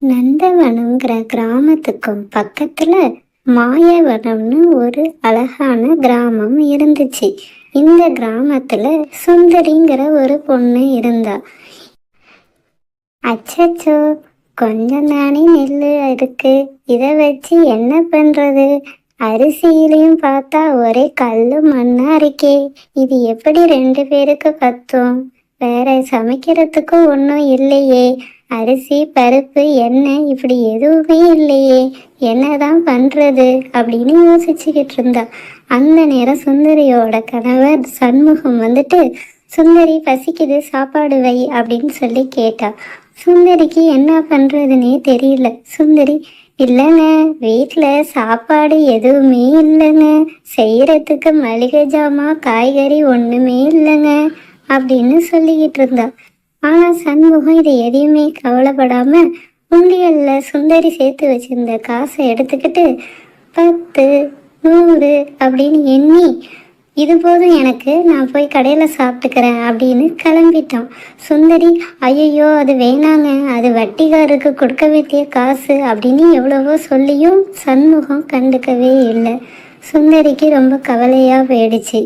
நந்தவனம்ங்கிற கிராமத்துக்கும் பக்கத்துல மாயவனம்னு ஒரு அழகான கிராமம் இருந்துச்சு. இந்த கிராமத்துல சுந்தரிங்கிற ஒரு பொண்ணு இருந்தா. அச்சச்சோ, கொஞ்சம் தானே நெல்லு இருக்கு, இதை வச்சு என்ன பண்றது? அரிசியிலையும் பார்த்தா ஒரே கல்லு மண்ணா இருக்கே, இது எப்படி 2 பேருக்கு பத்தும்? வேற சமைக்கிறதுக்கும் ஒன்றும் இல்லையே, அரிசி பருப்பு எண்ணெய் இப்படி எதுவுமே இல்லையே, என்னதான் பண்றது அப்படின்னு யோசிச்சுக்கிட்டு இருந்தா. அந்த நேரம் சுந்தரியோட கணவர் சண்முகம் வந்துட்டு, சுந்தரி பசிக்குது, சாப்பாடு வை அப்படின்னு சொல்லி கேட்டா. சுந்தரிக்கு என்ன பண்றதுன்னே தெரியல. சுந்தரி, இல்லைங்க, வீட்டில் சாப்பாடு எதுவுமே இல்லைங்க, செய்யறதுக்கு மளிகை ஜாமான் காய்கறி ஒன்றுமே இல்லைங்க அப்படின்னு சொல்லிக்கிட்டு இருந்தா. ஆனால் சண்முகம் இதை எதையுமே கவலைப்படாம உண்டியல்ல சுந்தரி சேர்த்து வச்சிருந்த காசை எடுத்துக்கிட்டு 10, 100 அப்படின்னு எண்ணி, இது போதும் எனக்கு, நான் போய் கடையில் சாப்பிட்டுக்கிறேன் அப்படின்னு கிளம்பிட்டான். சுந்தரி, ஐயோ அது வேணாங்க, அது வட்டிகாருக்கு கொடுக்க வேண்டிய காசு அப்படின்னு எவ்வளவோ சொல்லியும் சண்முகம் கண்டுக்கவே இல்லை. சுந்தரிக்கு ரொம்ப கவலையாக போயிடுச்சு.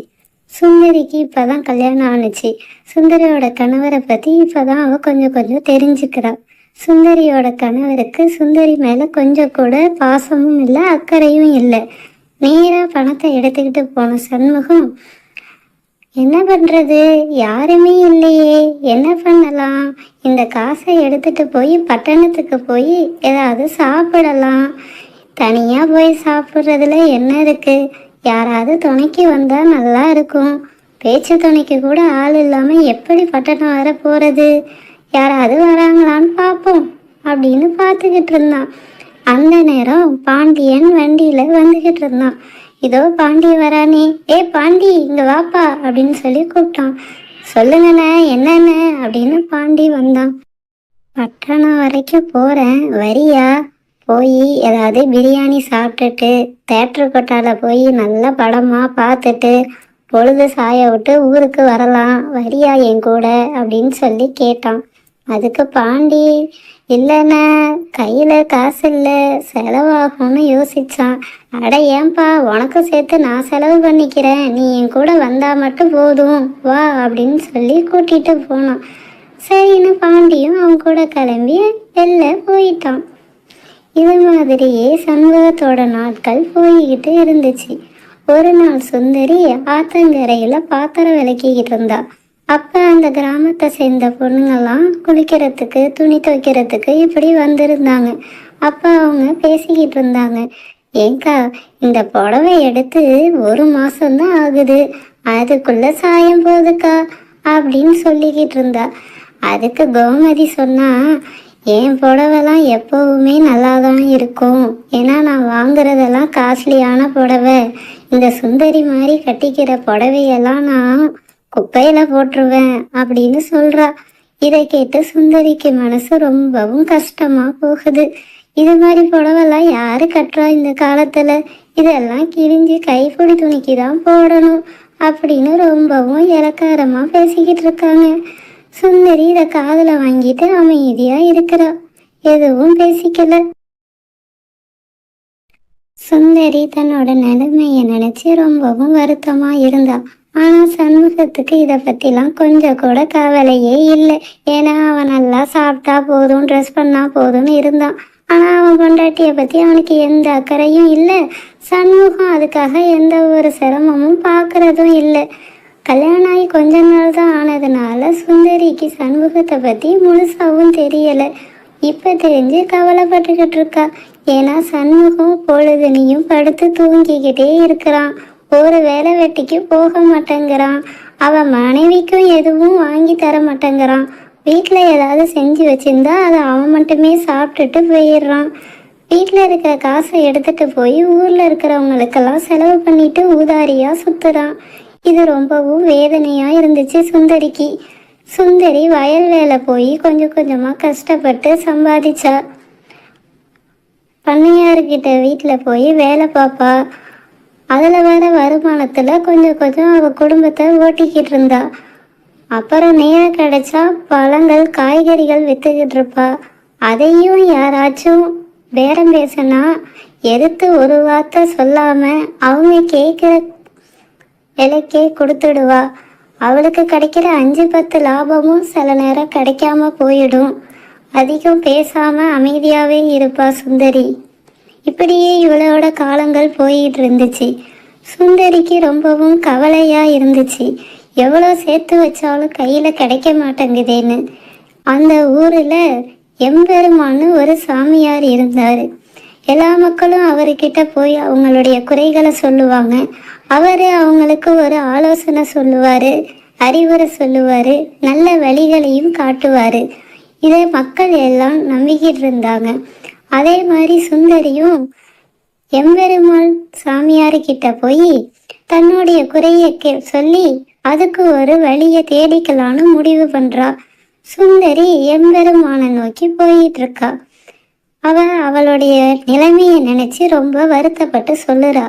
சுந்தரிக்கு இப்போதான் கல்யாணம் ஆணுச்சு. சுந்தரியோட கணவரை பற்றி இப்போதான் அவள் கொஞ்சம் கொஞ்சம் தெரிஞ்சுக்கிறா. சுந்தரியோட கணவருக்கு சுந்தரி மேலே கொஞ்சம் கூட பாசமும் இல்லை, அக்கறையும் இல்லை. நேராக பணத்தை எடுத்துக்கிட்டு போன சண்முகம், என்ன பண்ணுறது, யாருமே இல்லையே, என்ன பண்ணலாம்? இந்த காசை எடுத்துகிட்டு போய் பட்டணத்துக்கு போய் ஏதாவது சாப்பிடலாம். தனியாக போய் சாப்பிட்றதுல என்ன இருக்குது? யாராவது துணைக்கு வந்தால் நல்லா இருக்கும். பேச்சு துணைக்கு கூட ஆள் இல்லாமல் எப்படி பட்டணம் வர போகிறது? யாராவது வராங்களான்னு பார்ப்போம் அப்படின்னு பார்த்துக்கிட்டு இருந்தான். அந்த நேரம் பாண்டியன் வண்டியில் வந்துக்கிட்டு இருந்தான். இதோ பாண்டி வரானே, ஏ பாண்டி இங்கே வாப்பா அப்படின்னு சொல்லி கூப்பிட்டான். சொல்லுங்கண்ணே, என்னண்ணே அப்படின்னு பாண்டி வந்தான். பட்டணம் வரைக்கும் போகிறேன், வரியா? போய் ஏதாவது பிரியாணி சாப்பிட்டுட்டு தேட்டர் கொட்டாவில் போய் நல்ல படமாக பார்த்துட்டு பொழுது சாய விட்டு ஊருக்கு வரலாம், வரியா என் கூட அப்படின்னு சொல்லி கேட்டான். அதுக்கு பாண்டி, இல்லைண்ணா, கையில் காசு இல்லை, செலவாகும்னு யோசித்தான். அட ஏன்பா, உனக்கு சேர்த்து நான் செலவு பண்ணிக்கிறேன், நீ என் கூட வந்தால் மட்டும் போதும், வா அப்படின்னு சொல்லி கூட்டிகிட்டு போனான். சரின்னு பாண்டியும் அவன் கூட கிளம்பி வெளில போயிட்டான். இது மாதிரியே சண்முகத்தோட நாட்கள் போய்கிட்டு இருந்துச்சு. ஒரு நாள் சுந்தரி ஆத்தங்கரையில் பாத்திரம் விளக்கிக்கிட்டு இருந்தா. அப்போ அந்த கிராமத்தை சேர்ந்த பொண்ணுங்கள்லாம் குளிக்கிறதுக்கு துணி துவைக்கிறதுக்கு இப்படி வந்திருந்தாங்க. அப்போ அவங்க பேசிக்கிட்டு இருந்தாங்க. ஏங்கா, இந்த புடவை எடுத்து 1 மாதம்தான் ஆகுது, அதுக்குள்ளே சாயம் போகுதுக்கா அப்படின்னு சொல்லிக்கிட்டு இருந்தா. அதுக்கு கோமதி சொன்னா, என் புடவைலாம் எப்போவுமே நல்லா தான் இருக்கும், ஏன்னா நான் வாங்குறதெல்லாம் காஸ்ட்லியான புடவை. இந்த சுந்தரி மாதிரி கட்டிக்கிற புடவையெல்லாம் நான் குப்பையில் போட்டுருவேன் அப்படின்னு சொல்கிறா. இதை கேட்டு சுந்தரிக்கு மனசு ரொம்பவும் கஷ்டமாக போகுது. இது மாதிரி புடவைலாம் யார் கட்டுறா இந்த காலத்தில்? இதெல்லாம் கிழிஞ்சு கைப்பொடி துணிக்கு தான் போடணும் அப்படின்னு ரொம்பவும் இலக்காரமாக பேசிக்கிட்டு இருக்காங்க. சுந்தரி இதை காதில் வாங்கிட்டு அமைதியாக இருக்கிறா, எதுவும் பேசிக்கல. சுந்தரி தன்னோட நிலைமையை நினச்சி ரொம்பவும் வருத்தமாக இருந்தா. ஆனால் சண்முகத்துக்கு இதை பற்றிலாம் கொஞ்சம் கூட கவலையே இல்லை. ஏன்னா அவன் நல்லா சாப்பிட்டா போதும், ட்ரெஸ் பண்ணால் போதும்னு இருந்தான். ஆனால் அவன் பொண்டாட்டியை பற்றி அவனுக்கு எந்த அக்கறையும் இல்லை. சண்முகம் அதுக்காக எந்த ஒரு சிரமமும் பார்க்குறதும் இல்லை. கல்யாணம் ஆகி கொஞ்ச நாள் தான் ஆனதுனால சுந்தரிக்கு சண்முகத்தை பற்றி முழுசாகவும் தெரியலை. இப்போ தெரிஞ்சு கவலைப்பட்டுக்கிட்டு இருக்கா. ஏன்னா சண்முகம் பொழுதுனையும் படுத்து தூங்கிக்கிட்டே இருக்கிறான், ஒரு வேலை வெட்டிக்கு போக மாட்டேங்கிறான், அவன் மனைவிக்கும் எதுவும் வாங்கி தர மாட்டேங்கிறான். வீட்டில் ஏதாவது செஞ்சு வச்சிருந்தா அதை அவன் மட்டுமே சாப்பிட்டுட்டு போயிடுறான். வீட்டில் இருக்கிற காசை எடுத்துகிட்டு போய் ஊரில் இருக்கிறவங்களுக்கெல்லாம் செலவு பண்ணிட்டு ஊதாரியாக சுற்றுறான். இது ரொம்பவும் வேதனையாக இருந்துச்சு சுந்தரிக்கு. சுந்தரி வயல் வேலை போய் கொஞ்சம் கொஞ்சமாக கஷ்டப்பட்டு சம்பாதிச்சா. பண்ணையார்கிட்ட வீட்டில் போய் வேலை பார்ப்பா. அதில் வர வருமானத்தில் கொஞ்சம் கொஞ்சம் அவள் குடும்பத்தை ஓட்டிக்கிட்டு இருந்தா. அப்புறம் நேரம் கிடைச்சா பழங்கள் காய்கறிகள் விற்றுக்கிட்டு இருப்பா. அதையும் யாராச்சும் பேரம் பேசினா எடுத்து ஒரு வார்த்தை சொல்லாம அவங்க கேட்குற விலைக்கே கொடுத்துடுவா. அவளுக்கு கிடைக்கிற 5-10 லாபமும் சில நேரம் கிடைக்காம போயிடும். அதிகம் பேசாம அமைதியாவே இருப்பா சுந்தரி. இப்படியே இவளோட காலங்கள் போயிட்டு இருந்துச்சு. சுந்தரிக்கு ரொம்பவும் கவலையா இருந்துச்சு. எவ்வளோ சேர்த்து வச்சாலும் கையில கிடைக்க மாட்டேங்குதேன்னு. அந்த ஊர்ல எம்பெருமான்னு ஒரு சாமியார் இருந்தாரு. எல்லா மக்களும் அவர்கிட்ட போய் அவங்களுடைய குறைகளை சொல்லுவாங்க. அவரு அவங்களுக்கு ஒரு ஆலோசனை சொல்லுவாரு, அறிவுரை சொல்லுவாரு, நல்ல வழிகளையும் காட்டுவாரு. இதை மக்கள் எல்லாம் நம்பிக்கிட்டு இருந்தாங்க. அதே மாதிரி சுந்தரியும் எம்பெருமாள் சாமியார்கிட்ட போய் தன்னுடைய குறையை சொல்லி அதுக்கு ஒரு வழியை தேடிக்கலான்னு முடிவு பண்றா. சுந்தரி எம்பெருமானை நோக்கி போயிட்டு இருக்கா. அவளுடைய நிலைமையை நினைச்சு ரொம்ப வருத்தப்பட்டு சொல்லுறா.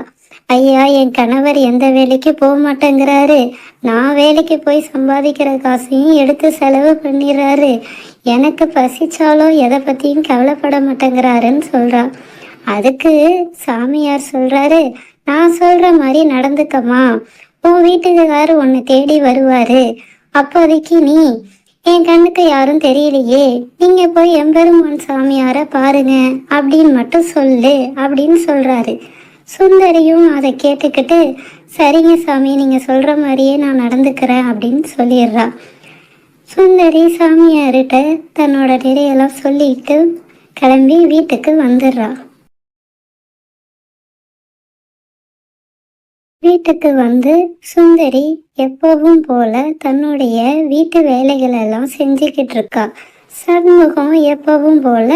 ஐயா, என் கணவர் எந்த வேலைக்கு போக மாட்டேங்கிறாரு. நான் வேலைக்கு போய் சம்பாதிக்கிற காசையும் எடுத்து செலவு பண்ணிடுறாரு. எனக்கு பசிச்சாலோ எதை பத்தியும் கவலைப்பட மாட்டேங்கிறாருன்னு சொல்றா. அதுக்கு சாமியார் சொல்றாரு, நான் சொல்ற மாதிரி நடந்துக்கம்மா. உன் வீட்டுக்காரர் உன்னை தேடி வருவாரு. அப்போதைக்கு நீ என் கண்ணுக்கு யாரும் தெரியலையே, நீங்க போய் எம்பெருமான் சாமியார பாருங்க அப்படின்னு மட்டும் சொல்லு அப்படின்னு சொல்றாரு. சுந்தரியும் அதை கேட்டுக்கிட்டு சரிங்க சாமி, நீங்க சொல்ற மாதிரியே நான் நடந்துக்கிறேன் அப்படின்னு சொல்லிடுறா. சுந்தரி சாமியார்கிட்ட தன்னோட நிறையெல்லாம் சொல்லிட்டு கிளம்பி வீட்டுக்கு வந்துடுறா. வீட்டுக்கு வந்து சுந்தரி எப்பவும் போல தன்னுடைய வீட்டு வேலைகள் எல்லாம் செஞ்சுக்கிட்டு இருக்கா. சண்முகம் எப்பவும் போல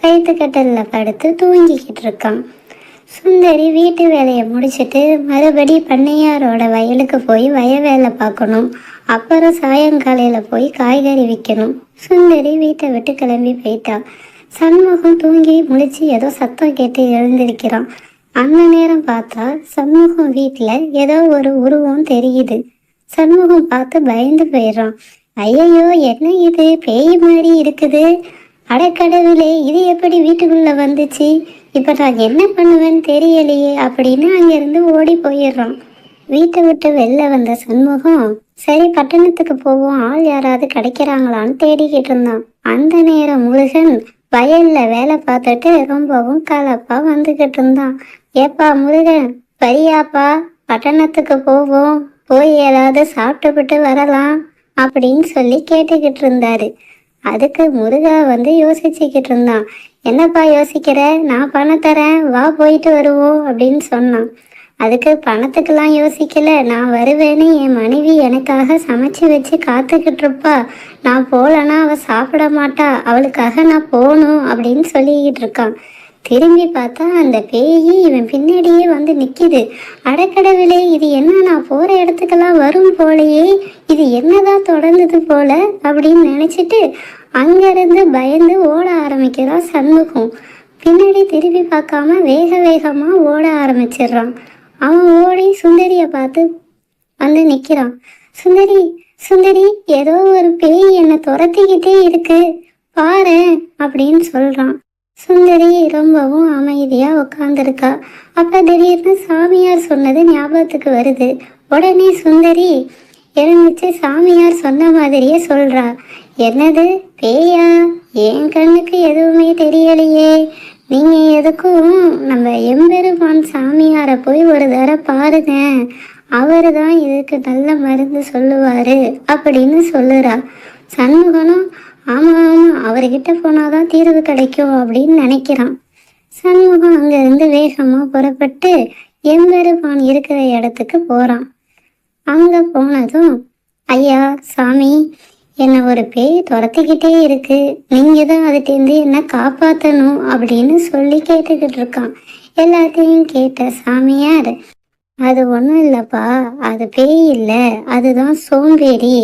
கைத்துக்கட்டல்ல படுத்து தூங்கிக்கிட்டு இருக்கான். சுந்தரி வீட்டு வேலையை முடிச்சுட்டு மறுபடி பண்ணையாரோட வயலுக்கு போய் வேலை பார்க்கணும். அப்புறம் சாயங்காலையில் போய் காய்கறி விற்கணும். சுந்தரி வீட்டை விட்டு கிளம்பி போயிட்டா. சண்முகம் தூங்கி முழிச்சு ஏதோ சத்தம் கேட்டு எழுந்திருக்கிறான். அந்த நேரம் பார்த்தா சண்முகம் வீட்டில் ஏதோ ஒரு உருவம் தெரியுது. சண்முகம் பார்த்து பயந்து போயிடுறான். ஐயையோ, என்ன இது, பேய் மாதிரி இருக்குது. அடக்கடவுளே, இது எப்படி வீட்டுக்குள்ள வந்துச்சு? இப்ப நான் என்ன பண்ணுவேன்னு தெரியலையே அப்படின்னு அங்கிருந்து ஓடி போயிடுறான். வீட்டை விட்டு வெளில வந்த சண்முகம் சரி பட்டணத்துக்கு போவோம், ஆள் யாராவது கிடைக்கிறாங்களான்னு தேடிக்கிட்டு இருந்தான். அந்த நேரம் முருகன் வயல்ல வேலை பார்த்துட்டு ரொம்பவும் கலப்பா வந்துகிட்டு இருந்தான். ஏப்பா முருகன், வரியாப்பா, பட்டணத்துக்கு போவோம், போய் ஏதாவது சாப்பிட்டுவிட்டு வரலாம் அப்படின்னு சொல்லி கேட்டுக்கிட்டு இருந்தாரு. அதுக்கு முருகா வந்து யோசிச்சுக்கிட்டு இருந்தான். என்னப்பா யோசிக்கிற, நான் பணம் தரேன், வா போயிட்டு வருவோம் அப்படின்னு சொன்னான். அதுக்கு பணத்துக்கெல்லாம் யோசிக்கல, நான் வருவேன்னு என் மனைவி எனக்காக சமைச்சு வச்சு காத்துக்கிட்டு இருப்பா. நான் போலன்னா அவள் சாப்பிட மாட்டா, அவளுக்காக நான் போகணும் அப்படின்னு சொல்லிக்கிட்டு இருக்கான். திரும்பி பார்த்தா அந்த பேயி இவன் பின்னாடியே வந்து நிற்கிது. அடக்கடவுளே, இது என்ன, நான் போகிற இடத்துக்கெல்லாம் வரும் போலையே, இது என்னதான் தொடர்ந்தது போல அப்படின்னு நினச்சிட்டு அங்கேருந்து பயந்து ஓட ஆரம்பிக்கிறான் சண்முகம். பின்னாடி திரும்பி பார்க்காம வேக வேகமாக ஓட ஆரம்பிச்சிடுறான். அவன் ஓடி சுந்தரியை பார்த்து வந்து நிற்கிறான். சுந்தரி, சுந்தரி, ஏதோ ஒரு பேய் என்னை துரத்திக்கிட்டே இருக்கு, பாரு அப்படின்னு சொல்கிறான். சுந்தரி ரொம்பவும் அமைதியாக உட்காந்துருக்கா. அப்போ திடீர்னு சாமியார் சொன்னது ஞாபகத்துக்கு வருது. உடனே சுந்தரி எழுந்துச்சு சாமியார் சொன்ன மாதிரியே சொல்கிறா. என்னது, பேயா? என் கண்ணுக்கு எதுவுமே தெரியலையே. நீங்கள் எதுக்கும் நம்ம எம்பெருமான் சாமியாரை போய் ஒரு தடவை பாருங்க, அவர் தான் இதுக்கு நல்ல மருந்து சொல்லுவார் அப்படின்னு சொல்லுறா. சண்முகனும் ஆமாம் ஆமாம், அவர்கிட்ட போனாதான் தீர்வு கிடைக்கும் அப்படின்னு நினைக்கிறான். சண்முகம் அங்கேருந்து வேகமாக புறப்பட்டு எம்பெருமான் இருக்கிற இடத்துக்கு போகிறான். அங்கே போனதும், ஐயா சாமி, என்னை ஒரு பேய் துரத்திக்கிட்டே இருக்கு, நீங்கள் தான் அதுலேருந்து என்னை காப்பாற்றணும் அப்படின்னு சொல்லி கேட்டுக்கிட்டு இருக்கான். எல்லாத்தையும் கேட்ட சாமியார், அது ஒன்றும் இல்லைப்பா, அது பேய் இல்லை, அதுதான் சோம்பேறி.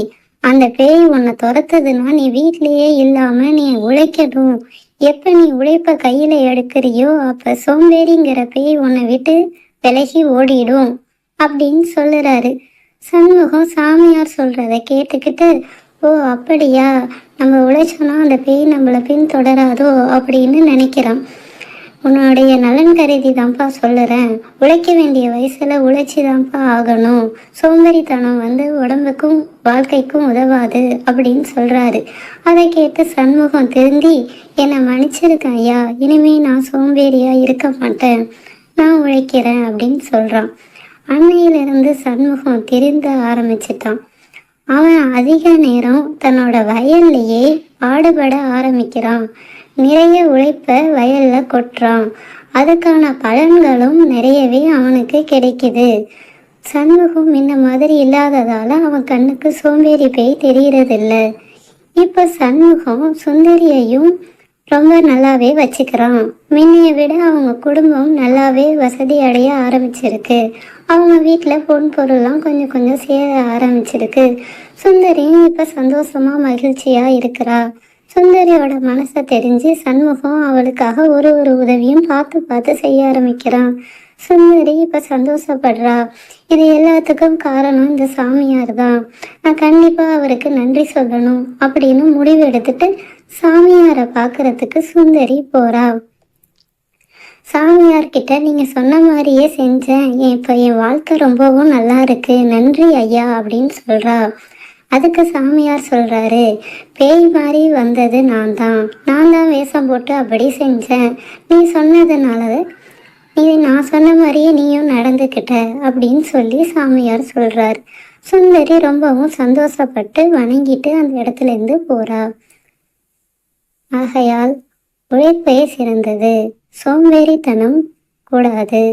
அந்த பேய் உன்னை துரத்துதுன்னா நீ வீட்லேயே இல்லாமல் நீ உழைக்கணும். எப்போ நீ உழைப்ப கையில் எடுக்கிறியோ அப்போ சோம்பேறிங்கிற பேய் உன்னை விட்டு விலகி ஓடிடும் அப்படின்னு சொல்லுறாரு. சண்முகம் சாமியார் சொல்கிறத கேட்டுக்கிட்டு ஓ அப்படியா, நம்ம உழைச்சோன்னா அந்த பேய் நம்மளை பின்தொடராதோ அப்படின்னு நினைக்கிறான். உன்னுடைய நலன் கருதி தான்ப்பா சொல்லுறேன். உழைக்க வேண்டிய வயசுல உழைச்சி தான்ப்பா ஆகணும். சோம்பேறித்தனம் உடம்புக்கும் வாழ்க்கைக்கும் உதவாது அப்படின்னு சொல்றாரு. அதை கேட்டு சண்முகம் திருந்தி, என்னை மன்னிச்சிருக்கேன் ஐயா, இனிமே நான் சோம்பேறியா இருக்க மாட்டேன், நான் உழைக்கிறேன் அப்படின்னு சொல்றான். அன்னையிலிருந்து சண்முகம் திருந்த ஆரம்பிச்சிட்டான். அவன் அதிக நேரம் தன்னோட வயல்லையே பாடுபட ஆரம்பிக்கிறான். நிறைய உழைப்ப வயல்ல கொட்டுறான். அதுக்கான பலன்களும் நிறையவே அவனுக்கு கிடைக்குது. சண்முகம் இந்த மாதிரி இல்லாததால அவன் கண்ணுக்கு சோம்பேறி பேய் தெரியறதில்ல. இப்ப சண்முகம் சுந்தரியையும் ரொம்ப நல்லாவே வச்சுக்கிறான். முன்னைய விட அவங்க குடும்பம் நல்லாவே வசதி அடைய ஆரம்பிச்சிருக்கு. அவங்க வீட்டில் பொன் பொருள்லாம் கொஞ்சம் கொஞ்சம் சேர ஆரம்பிச்சிருக்கு. சுந்தரியும் இப்போ சந்தோஷமா மகிழ்ச்சியா இருக்கிறா. சுந்தரியோட மனசை தெரிஞ்சு சண்முகம் அவளுக்காக ஒரு ஒரு உதவியும் பார்த்து பார்த்து செய்ய ஆரம்பிக்கிறான். சுந்தரி இப்போ சந்தோஷப்படுறா. இது எல்லாத்துக்கும் காரணம் இந்த சாமியார் தான். நான் கண்டிப்பாக அவருக்கு நன்றி சொல்லணும் அப்படின்னு முடிவு எடுத்துட்டு சாமியாரை பார்க்கறதுக்கு சுந்தரி போறா. சாமியார்கிட்ட நீங்க சொன்ன மாதிரியே செஞ்சேன், இப்போ என் வாழ்க்கை ரொம்பவும் நல்லா இருக்கு, நன்றி ஐயா அப்படின்னு சொல்றா. அதுக்கு சாமியார் சொல்றாரு, பேய் மாதிரி வந்தது நான் தான் வேஷம் போட்டு அப்படி செஞ்சேன். நீ சொன்னதுனால நான் சொன்ன மாதிரியே நீயும் நடந்துக்கிட்ட அப்படின்னு சொல்லி சாமியார் சொல்றார். சுந்தரி ரொம்பவும் சந்தோஷப்பட்டு வணங்கிட்டு அந்த இடத்துல இருந்து போறா. ஆகையால் உழைப்பே சிறந்தது, சோம்பேறித்தனம் கூடாது.